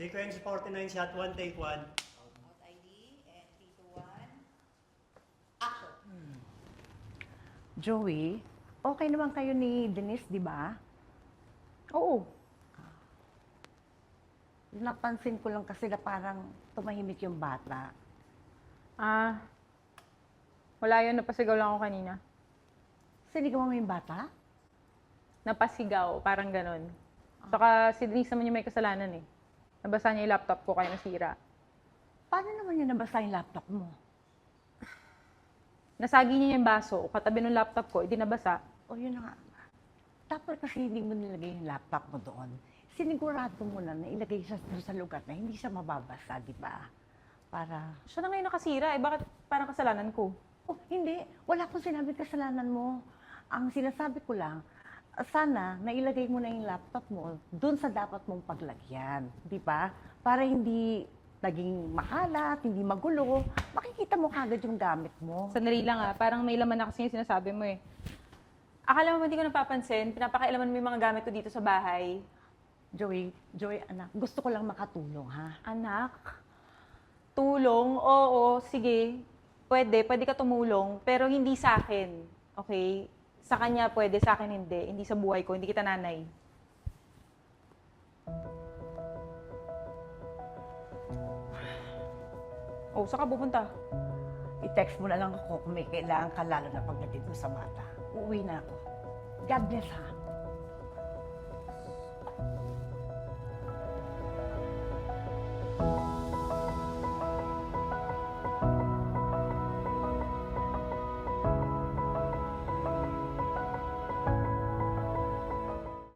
Sequence 49, shot 1, take 1. Out ID, and 3, 2, 1. Action! Joey, okay naman kayo ni Denise, di ba? Oo. Napansin ko lang kasi na parang tumahimik yung bata. Wala yun. Napasigaw lang ako kanina. Sinigaw mo yung bata? Napasigaw, parang ganon. Saka si Denise naman yung may kasalanan eh. Nabasa niya yung laptop ko kaya nasira. Paano naman yun nabasa yung laptop mo? Nasagi niya yung baso, katabi ng laptop ko, hindi nabasa. O yun na nga. Dapat kasi hindi mo nilagay yung laptop mo doon. Sinigurado mo na ilagay siya doon sa lugar na hindi siya mababasa, di ba? Para... Siya na ngayon nakasira eh, bakit parang kasalanan ko? Oh, hindi. Wala akong sinabing kasalanan mo. Ang sinasabi ko lang, sana nailagay mo na yung laptop mo doon sa dapat mong paglagyan. Di ba? Para hindi naging makalat, hindi magulo. Makikita mo kagad yung gamit mo. Sandali lang parang may laman na kasi yung sinasabi mo eh. Akala mo hindi ko napapansin, pinapakailaman mo yung mga gamit ko dito sa bahay. Joey, anak, gusto ko lang makatulong, ha? Anak, tulong? Oo, sige. Pwede ka tumulong, pero hindi sa akin. Okay? Sa kanya pwede, sa akin hindi. Hindi sa buhay ko, hindi kita nanay. Oh, saan ka pupunta? I-text mo na lang ako kung may kailangan ka lalo na pagdating mo sa bata. Uuwi na ako. God bless, ha?